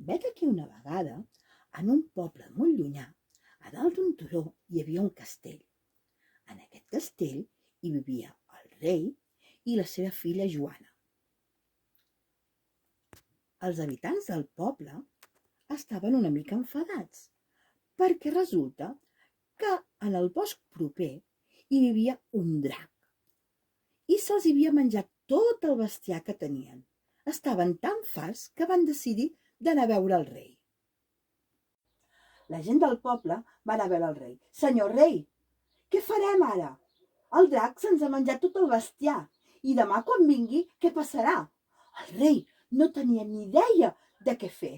Vet que una vegada, en un poble molt llunyà, a dalt d'un turó hi havia un castell. En aquest castell hi vivia el rei i la seva filla Joana. Els habitants del poble estaven una mica enfadats, perquè resulta que en el bosc proper hi vivia un drac i se'ls havia menjat tot el bestiar que tenien. Estaven tan farts que van decidir d'anar a veure el rei. La gent del poble va anar a veure el rei. Senyor rei, què farem ara? El drac se'ns ha menjat tot el bestiar i demà quan vingui, què passarà? El rei no tenia ni idea de què fer.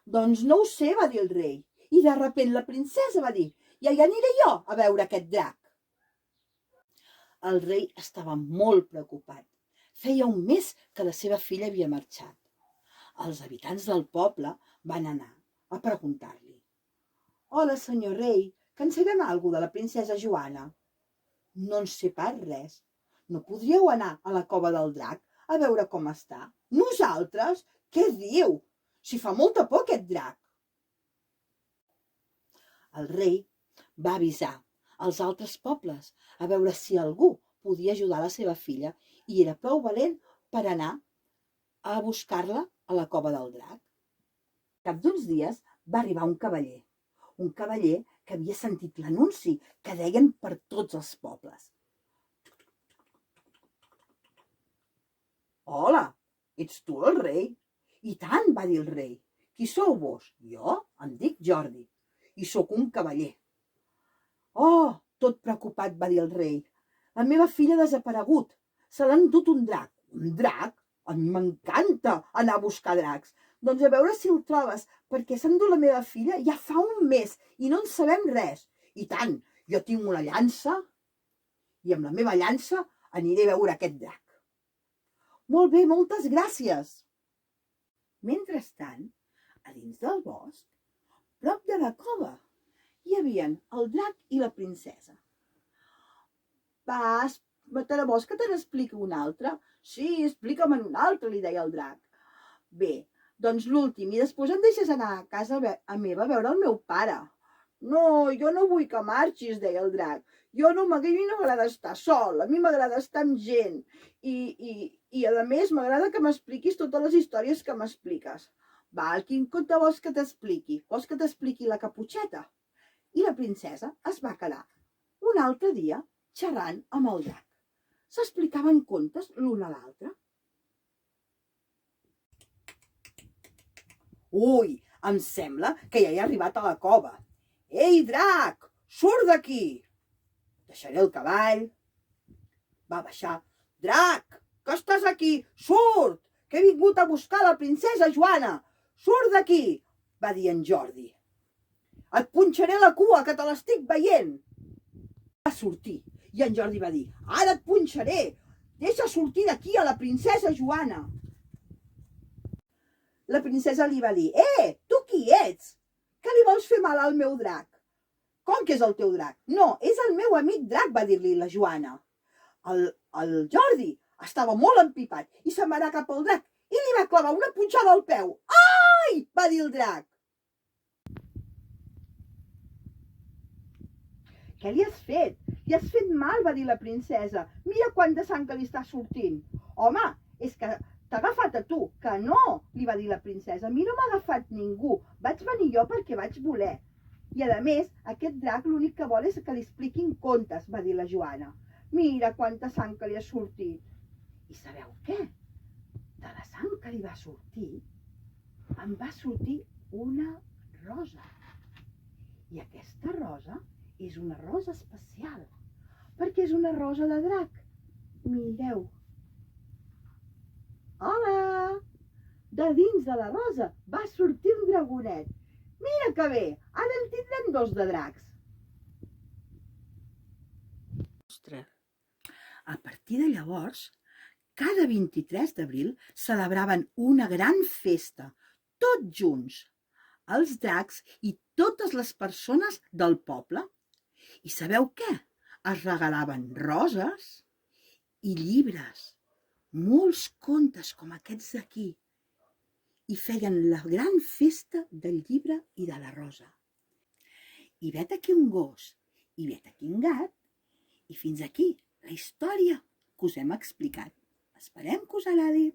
Doncs no ho sé, va dir el rei. I de sobte la princesa va dir, ja hi aniré jo a veure aquest drac. El rei estava molt preocupat. Feia un mes que la seva filla havia marxat. Els habitants del poble van anar a preguntar-li. Hola, senyor rei, que en sabem alguna de la princesa Joana? No en sé pas res. No podríeu anar a la cova del drac a veure com està? Nosaltres? Què diu? Si fa molta por aquest drac. El rei va avisar als altres pobles a veure si algú podia ajudar la seva filla i era prou valent per anar a buscar-la a la cova del drac. Al cap d'uns dies va arribar un cavaller que havia sentit l'anunci que deien per tots els pobles. Hola, ets tu el rei? I tant, va dir el rei. Qui sou vos? Jo em dic Jordi i sóc un cavaller. Oh, tot preocupat, va dir el rei. La meva filla ha desaparegut. Se l'ha endut un drac. Un drac? A mi m'encanta anar a buscar dracs. Doncs a veure si el trobes, perquè s'ha endut la meva filla ja fa un mes i no en sabem res. I tant, jo tinc una llança i amb la meva llança aniré a veure aquest drac. Molt bé, moltes gràcies. Mentrestant, a dins del bosc, prop de la cova, hi havia el drac i la princesa. Vols que te n'expliqui un altre? Sí, explica'm un altre, li deia el drac. Bé, doncs l'últim, i després em deixes anar a casa meva a veure el meu pare. No, jo no vull que marxis, deia el drac. A mi no m'agrada estar sol, a mi m'agrada estar amb gent. I a més m'agrada que m'expliquis totes les històries que m'expliques. Val, quin conte vols que t'expliqui? Vols que t'expliqui la Caputxeta? I la princesa es va quedar un altre dia xerrant amb el drac. S'explicaven contes l'un a l'altre. Ui, em sembla que ja he arribat a la cova. Ei, drac, surt d'aquí! Deixaré el cavall. Va baixar. Drac, que estàs aquí? Surt, que he vingut a buscar la princesa Joana. Surt d'aquí, va dir en Jordi. Et punxaré la cua, que te l'estic veient. Va sortir i en Jordi va dir, ara et punxaré. Deixa sortir d'aquí a la princesa Joana. La princesa li va dir, tu qui ets? Que li vols fer mal al meu drac? Com que és el teu drac? No, és el meu amic drac, va dir-li la Joana. El Jordi estava molt empipat i se'n va anar cap al drac i li va clavar una punxada al peu. Ai! Va dir el drac. Què li has fet? Li has fet mal, va dir la princesa. Mira quanta sang que li està sortint. Home, és que t'ha agafat a tu. Que no, li va dir la princesa. A mi no m'ha agafat ningú. Vaig venir jo perquè vaig voler. I a més, aquest drac l'únic que vol és que li expliquin contes, va dir la Joana. Mira quanta sang que li ha sortit. I sabeu què? De la sang que li va sortir, em va sortir una rosa. I aquesta rosa és una rosa especial, perquè és una rosa de drac. Mireu. Hola! De dins de la rosa va sortir un dragonet. Mira que bé, ara en tindrem dos de dracs. Ostres! A partir de llavors, cada 23 d'abril celebraven una gran festa, tots junts, els dracs i totes les persones del poble. I sabeu què? Es regalaven roses i llibres, molts contes com aquests d'aquí. i feien la gran festa del llibre i de la rosa. I vet aquí un gos, i vet aquí un gat, i fins aquí la història que us hem explicat. Esperem que us agradi.